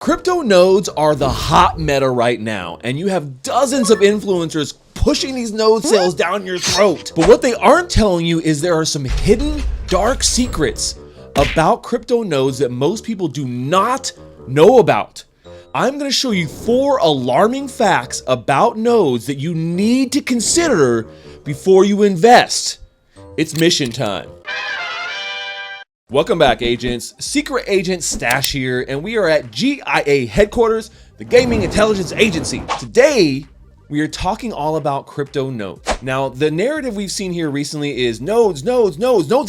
Crypto nodes are the hot meta right now, and you have dozens of influencers pushing these node sales down your throat. But what they aren't telling you is there are some hidden dark secrets about crypto nodes that most people do not know about. I'm going to show you 4 alarming facts about nodes that you need to consider before you invest. It's mission time. Welcome back, agents. Secret Agent Stache here, and we are at GIA headquarters, the Gaming Intelligence Agency. Today, we are talking all about crypto nodes. Now, the narrative we've seen here recently is nodes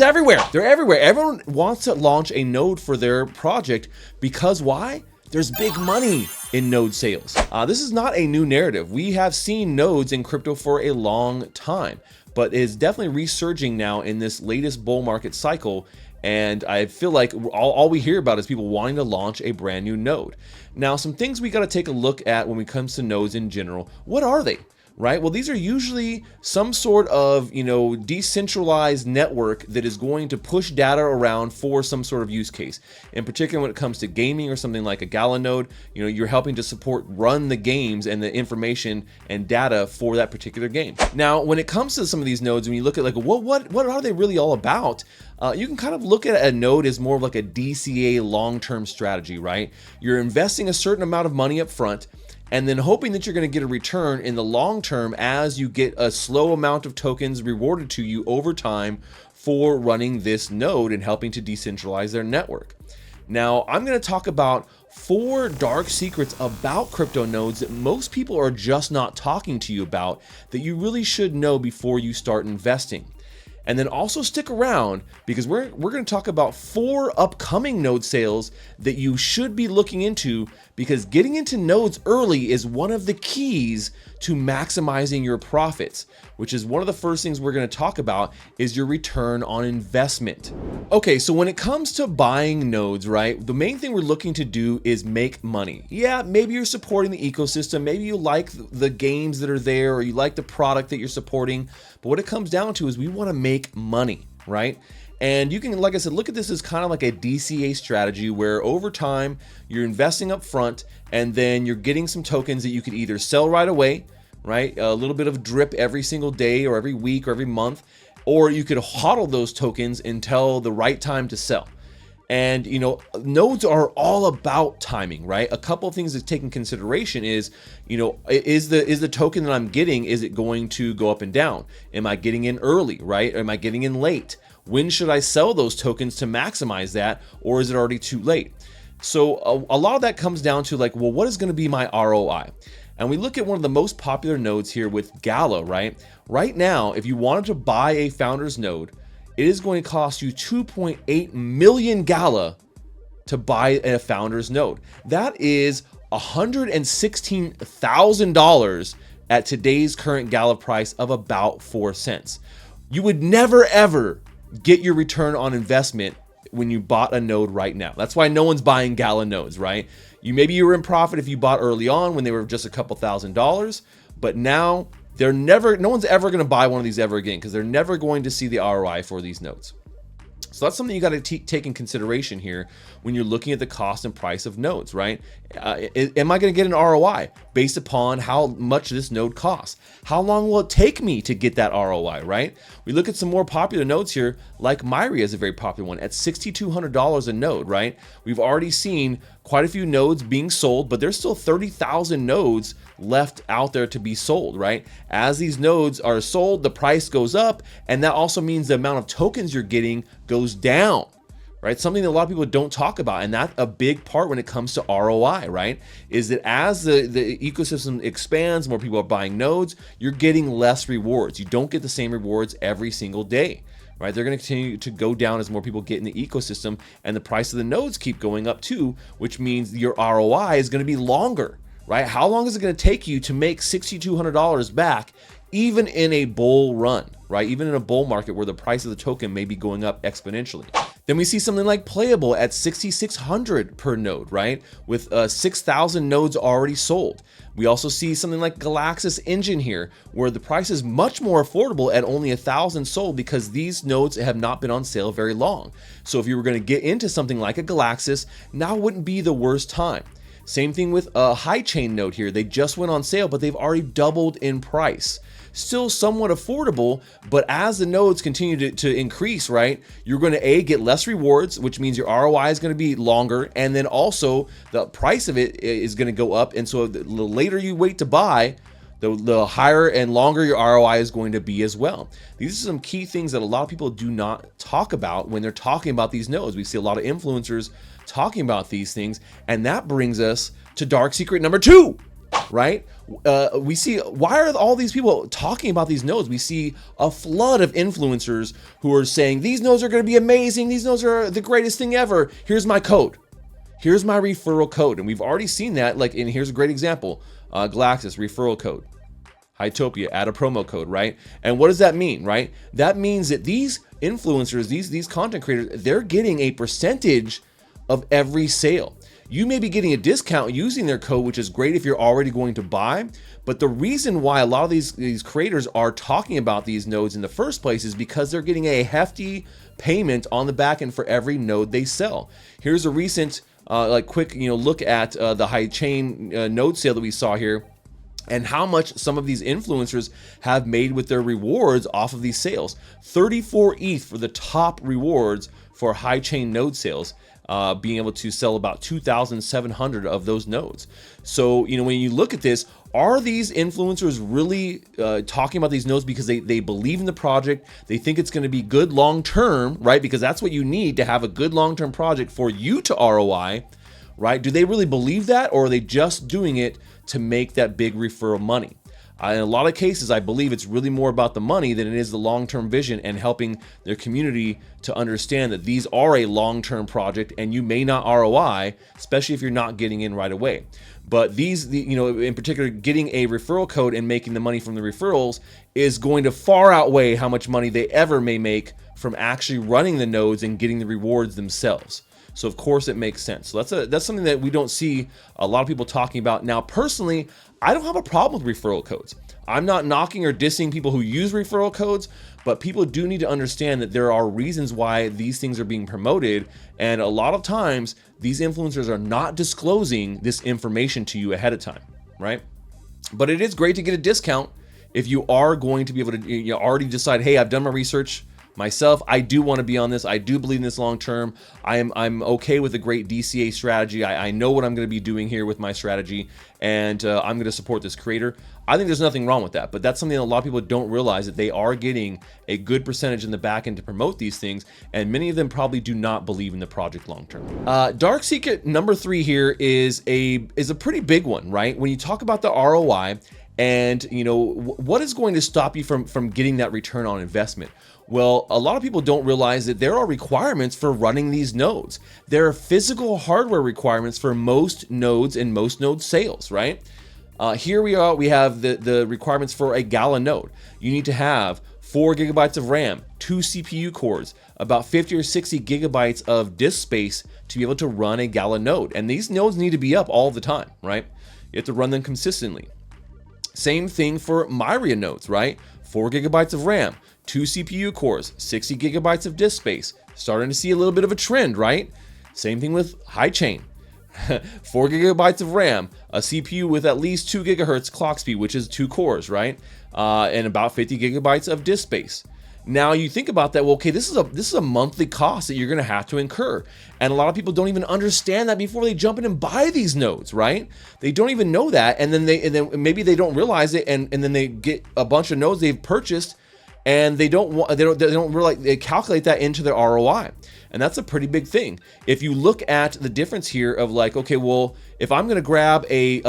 everywhere. They're everywhere. Everyone wants to launch a node for their project because why? There's big money in node sales. This is not a new narrative. We have seen nodes in crypto for a long time, but it's definitely resurging now in this latest bull market cycle. And I feel like all we hear about is people wanting to launch a brand new node. Now, some things we got to take a look at when it comes to nodes in general. What are they? Right? Well, these are usually some sort of, decentralized network that is going to push data around for some sort of use case. In particular, when it comes to gaming or something like a Gala node, you're helping to run the games and the information and data for that particular game. Now, when it comes to some of these nodes, when you look at what are they really all about? You can kind of look at a node as more of like a DCA long-term strategy, right? You're investing a certain amount of money up front, and then hoping that you're going to get a return in the long term as you get a slow amount of tokens rewarded to you over time for running this node and helping to decentralize their network. Now, I'm going to talk about 4 dark secrets about crypto nodes that most people are just not talking to you about that you really should know before you start investing. And then also stick around because we're going to talk about 4 upcoming node sales that you should be looking into, because getting into nodes early is one of the keys to maximizing your profits, which is one of the first things we're going to talk about is your return on investment. Okay, so when it comes to buying nodes, right, the main thing we're looking to do is make money. Yeah, maybe you're supporting the ecosystem, maybe you like the games that are there, or you like the product that you're supporting, but what it comes down to is we want to make money, right? And you can, like I said, look at this as kind of like a DCA strategy where over time you're investing up front and then you're getting some tokens that you could either sell right away, right? A little bit of drip every single day or every week or every month, or you could hodl those tokens until the right time to sell. And nodes are all about timing, right? A couple of things to take in consideration is, is the token that I'm getting, is it going to go up and down? Am I getting in early, right? Or am I getting in late? When should I sell those tokens to maximize that, or is it already too late? So a lot of that comes down to what is going to be my ROI? And we look at one of the most popular nodes here with Gala, right? Right now, if you wanted to buy a founder's node, it is going to cost you 2.8 million Gala to buy a founder's node. That is $116,000 at today's current Gala price of about 4 cents. You would never ever get your return on investment when you bought a node right now. That's why no one's buying Gala nodes, right? Maybe you were in profit if you bought early on when they were just a couple $1,000s, but now no one's ever going to buy one of these ever again because they're never going to see the ROI for these nodes. So that's something you got to take in consideration here when you're looking at the cost and price of nodes, right? Am I going to get an ROI based upon how much this node costs? How long will it take me to get that ROI, right? We look at some more popular nodes here, like Myri is a very popular one at $6,200 a node, right? We've already seen quite a few nodes being sold, but there's still 30,000 nodes left out there to be sold, right? As these nodes are sold, the price goes up, and that also means the amount of tokens you're getting goes down, right? Something that a lot of people don't talk about, and that's a big part when it comes to ROI, right? Is that as the ecosystem expands, more people are buying nodes, you're getting less rewards. You don't get the same rewards every single day, right? They're going to continue to go down as more people get in the ecosystem, and the price of the nodes keep going up too, which means your ROI is going to be longer, right? How long is it going to take you to make $6,200 back, even in a bull run, right? Even in a bull market where the price of the token may be going up exponentially. Then we see something like Playable at $6,600 per node, right? With 6,000 nodes already sold. We also see something like Galaxis Engine here, where the price is much more affordable at only 1,000 sold because these nodes have not been on sale very long. So if you were going to get into something like a Galaxis, now wouldn't be the worst time. Same thing with a high chain node here. They just went on sale, but they've already doubled in price. Still somewhat affordable, but as the nodes continue to increase, right, you're going to get less rewards, which means your ROI is going to be longer, and then also the price of it is going to go up. And so the later you wait to buy, the higher and longer your ROI is going to be as well. These are some key things that a lot of people do not talk about when they're talking about these nodes. We see a lot of influencers talking about these things, and that brings us to dark secret number 2. Right? We see, why are all these people talking about these nodes? We see a flood of influencers who are saying these nodes are going to be amazing. These nodes are the greatest thing ever. Here's my code. Here's my referral code. And we've already seen that. Like, and here's a great example. Glaxus, referral code. Hytopia, add a promo code, right? And what does that mean, right? That means that these influencers, these content creators, they're getting a percentage of every sale. You may be getting a discount using their code, which is great if you're already going to buy. But the reason why a lot of these creators are talking about these nodes in the first place is because they're getting a hefty payment on the back end for every node they sell. Here's a recent, quick, look at the high chain node sale that we saw here, and how much some of these influencers have made with their rewards off of these sales. 34 ETH for the top rewards for high chain node sales. Being able to sell about 2,700 of those nodes. So, when you look at this, are these influencers really talking about these nodes because they believe in the project? They think it's going to be good long-term, right? Because that's what you need to have a good long-term project for you to ROI, right? Do they really believe that, or are they just doing it to make that big referral money? In a lot of cases, I believe it's really more about the money than it is the long-term vision and helping their community to understand that these are a long-term project and you may not ROI, especially if you're not getting in right away. But in particular, getting a referral code and making the money from the referrals is going to far outweigh how much money they ever may make from actually running the nodes and getting the rewards themselves. So of course it makes sense. So that's something that we don't see a lot of people talking about. Now, personally, I don't have a problem with referral codes. I'm not knocking or dissing people who use referral codes, but people do need to understand that there are reasons why these things are being promoted. And a lot of times these influencers are not disclosing this information to you ahead of time, right? But it is great to get a discount if you are going to be able to already decide, hey, I've done my research myself. I do want to be on this. I do believe in this long term. I'm okay with a great DCA strategy. I know what I'm going to be doing here with my strategy, and I'm going to support this creator. I think there's nothing wrong with that, but that's something that a lot of people don't realize, that they are getting a good percentage in the back end to promote these things, and many of them probably do not believe in the project long term. Dark secret number 3 here is a pretty big one, right? When you talk about the ROI and what is going to stop you from getting that return on investment? Well, a lot of people don't realize that there are requirements for running these nodes. There are physical hardware requirements for most nodes and most node sales, right? Here we have the requirements for a Gala node. You need to have 4 gigabytes of RAM, 2 CPU cores, about 50 or 60 gigabytes of disk space to be able to run a Gala node. And these nodes need to be up all the time, right? You have to run them consistently. Same thing for Myria nodes, right? 4 gigabytes of RAM, 2 CPU cores, 60 gigabytes of disk space. Starting to see a little bit of a trend, right? Same thing with high chain. 4 gigabytes of RAM, a CPU with at least 2 gigahertz clock speed, which is 2 cores, right? And about 50 gigabytes of disk space. Now you think about that, well, okay, this is a monthly cost that you're gonna have to incur. And a lot of people don't even understand that before they jump in and buy these nodes, right? They don't even know that, and then maybe they don't realize it, and then they get a bunch of nodes they've purchased, and they don't really, they calculate that into their ROI. And that's a pretty big thing. If you look at the difference here of like, okay, well, if I'm gonna grab a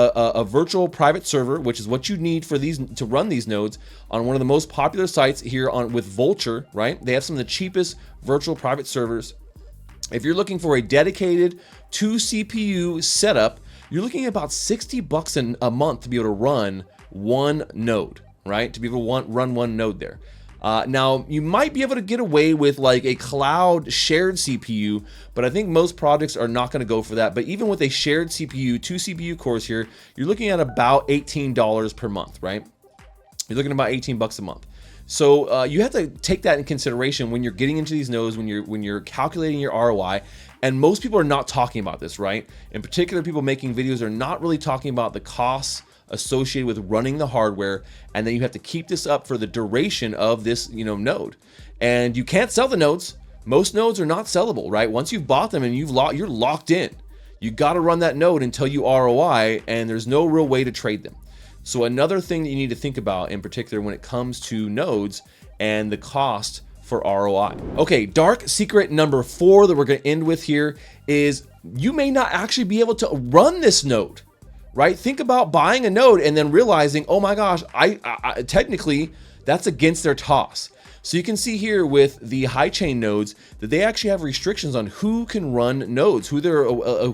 virtual private server, which is what you need for these to run these nodes on one of the most popular sites here with Vulture, right? They have some of the cheapest virtual private servers. If you're looking for a dedicated 2 CPU setup, you're looking at about $60 a month to be able to run one node, right? To be able to run one node there. Now, you might be able to get away with like a cloud shared CPU, but I think most projects are not going to go for that. But even with a shared CPU, 2 CPU cores here, you're looking at about $18 per month, right? You're looking at about $18 a month. So you have to take that in consideration when you're getting into these nodes, when you're calculating your ROI. And most people are not talking about this, right? In particular, people making videos are not really talking about the costs associated with running the hardware, and then you have to keep this up for the duration of this, node. And you can't sell the nodes. Most nodes are not sellable, right? Once you've bought them and you're locked in. You got to run that node until you ROI, and there's no real way to trade them. So another thing that you need to think about in particular when it comes to nodes and the cost for ROI. Okay, dark secret number 4 that we're going to end with here is you may not actually be able to run this node, right? Think about buying a node and then realizing, oh my gosh, I technically that's against their TOS. So you can see here with the high chain nodes that they actually have restrictions on who can run nodes, who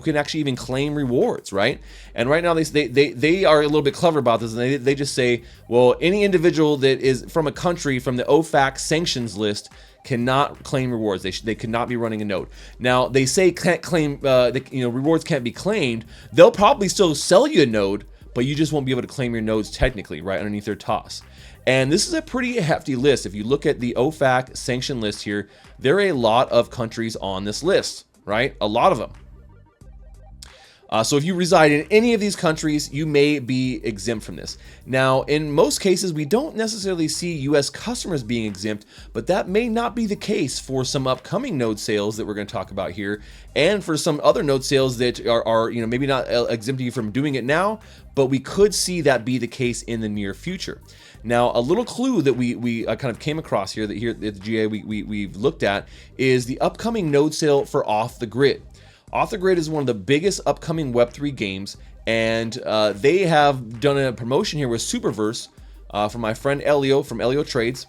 can actually even claim rewards, right? And right now they are a little bit clever about this, and they just say, well, any individual that is from a country from the OFAC sanctions list cannot claim rewards. They could not be running a node. Now they say can't claim, rewards can't be claimed. They'll probably still sell you a node, but you just won't be able to claim your nodes technically, right, underneath their TOS. And this is a pretty hefty list. If you look at the OFAC sanction list here, there are a lot of countries on this list, right? A lot of them. So if you reside in any of these countries, you may be exempt from this. Now, in most cases, we don't necessarily see US customers being exempt, but that may not be the case for some upcoming node sales that we're going to talk about here, and for some other node sales that are maybe not exempting you from doing it now, but we could see that be the case in the near future. Now, a little clue that we kind of came across here, that here at the GA we've looked at, is the upcoming node sale for Off the Grid. Off the Grid is one of the biggest upcoming Web3 games, and they have done a promotion here with Superverse from my friend Elliot from Elliot Trades.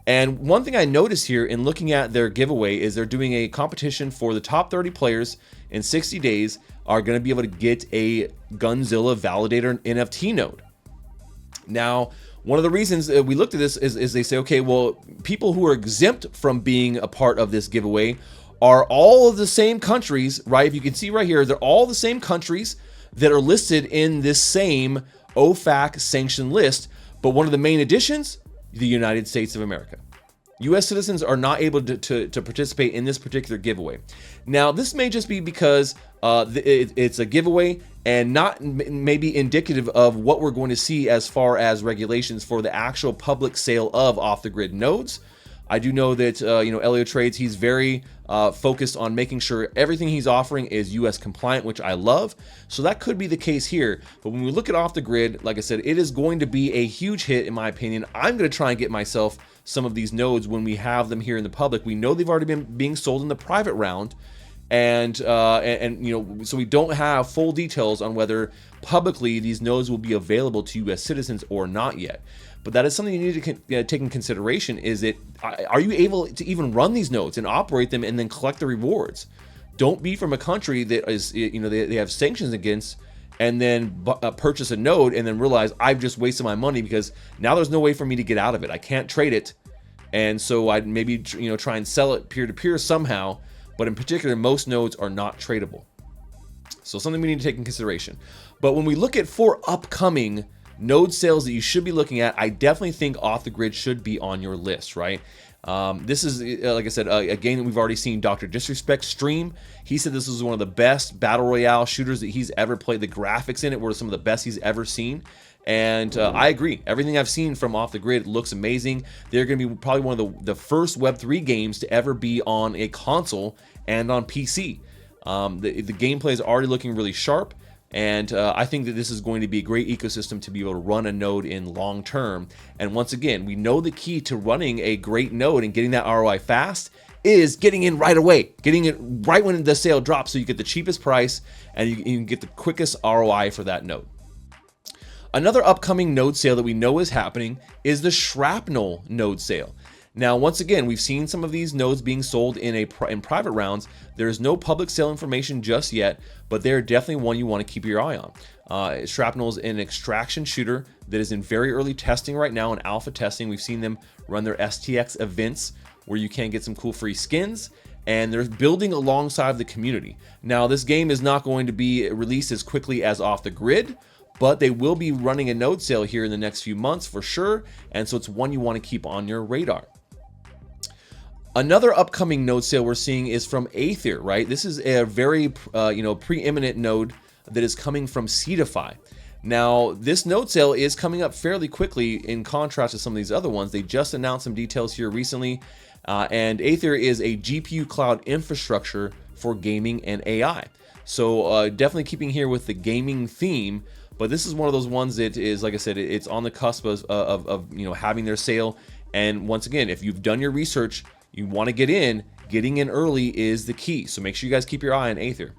And one thing I noticed here in looking at their giveaway is they're doing a competition for the top 30 players in 60 days are going to be able to get a Gunzilla Validator NFT node. Now, one of the reasons we looked at this is they say, okay, well, people who are exempt from being a part of this giveaway are all of the same countries, right? If you can see right here, they're all the same countries that are listed in this same OFAC sanction list. But one of the main additions, the United States of America. US citizens are not able to participate in this particular giveaway. Now, this may just be because it's a giveaway and not maybe indicative of what we're going to see as far as regulations for the actual public sale of off-the-grid nodes. I do know that Elliot Trades, he's very focused on making sure everything he's offering is US compliant, which I love. So that could be the case here. But when we look at Off the Grid, like I said, it is going to be a huge hit in my opinion. I'm going to try and get myself some of these nodes when we have them here in the public. We know they've already been being sold in the private round, and so we don't have full details on whether publicly these nodes will be available to US citizens or not yet. But that is something you need to take in consideration. Is it, are you able to even run these nodes and operate them and then collect the rewards? Don't be from a country that is, they have sanctions against, and then purchase a node and then realize I've just wasted my money because now there's no way for me to get out of it. I can't trade it. And so I'd maybe, try and sell it peer-to-peer somehow. But in particular, most nodes are not tradable. So something we need to take in consideration. But when we look at 4 upcoming node sales that you should be looking at, I definitely think Off the Grid should be on your list, right? This is, like I said, a game that we've already seen Dr. Disrespect stream. He said this was one of the best battle royale shooters that he's ever played. The graphics in it were some of the best he's ever seen. And I agree. Everything I've seen from Off the Grid looks amazing. They're going to be probably one of the first Web3 games to ever be on a console and on PC. The gameplay is already looking really sharp. And I think that this is going to be a great ecosystem to be able to run a node in long term. And once again, we know the key to running a great node and getting that ROI fast is getting in right away, getting it right when the sale drops so you get the cheapest price and you can get the quickest ROI for that node. Another upcoming node sale that we know is happening is the Shrapnel node sale. Now, once again, we've seen some of these nodes being sold in private rounds. There is no public sale information just yet, but they're definitely one you want to keep your eye on. Shrapnel is an extraction shooter that is in very early testing right now, in alpha testing. We've seen them run their STX events where you can get some cool free skins, and they're building alongside the community. Now, this game is not going to be released as quickly as Off the Grid, but they will be running a node sale here in the next few months for sure. And so it's one you want to keep on your radar. Another upcoming node sale we're seeing is from Aether, right? This is a very preeminent node that is coming from Seedify. Now, this node sale is coming up fairly quickly in contrast to some of these other ones. They just announced some details here recently, and Aether is a GPU cloud infrastructure for gaming and AI. So definitely keeping here with the gaming theme, but this is one of those ones that is, like I said, it's on the cusp of having their sale. And once again, if you've done your research, you want to get in, getting in early is the key. So make sure you guys keep your eye on Aether.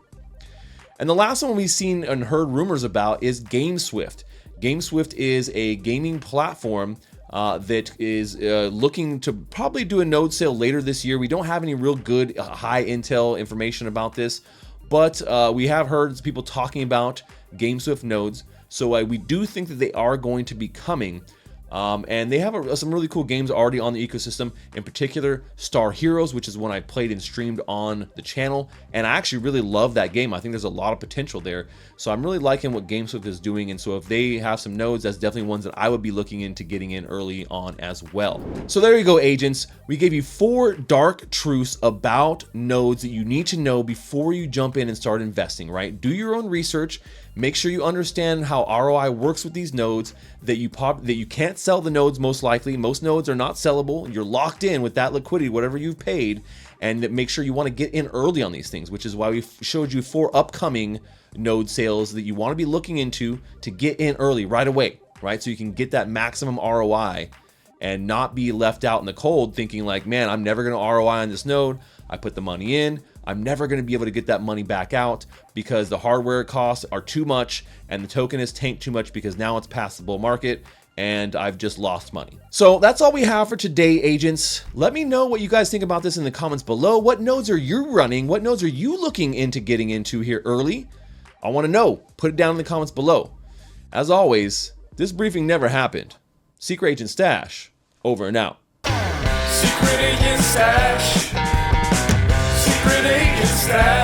And the last one we've seen and heard rumors about is GameSwift. GameSwift is a gaming platform that is looking to probably do a node sale later this year. We don't have any real good high intel information about this, but we have heard people talking about GameSwift nodes. So we do think that they are going to be coming. And they have some really cool games already on the ecosystem, in particular Star Heroes, which is one I played and streamed on the channel. And I actually really love that game. I think there's a lot of potential there. So I'm really liking what GameSwift is doing. And so if they have some nodes, that's definitely ones that I would be looking into getting in early on as well. So there you go, agents. We gave you 4 dark truths about nodes that you need to know before you jump in and start investing, right? Do your own research. Make sure you understand how ROI works with these nodes, that you can't sell the nodes most likely. Most nodes are not sellable. You're locked in with that liquidity, whatever you've paid, and make sure you want to get in early on these things, which is why we showed you 4 upcoming node sales that you want to be looking into to get in early right away, right? So you can get that maximum ROI and not be left out in the cold thinking like, man, I'm never going to ROI on this node. I put the money in. I'm never going to be able to get that money back out because the hardware costs are too much and the token is tanked too much because now it's past the bull market and I've just lost money. So that's all we have for today, agents. Let me know what you guys think about this in the comments below. What nodes are you running? What nodes are you looking into getting into here early? I want to know. Put it down in the comments below. As always, this briefing never happened. Secret Agent Stash, over and out. Secret Agent Stash. Secret Agent Stash.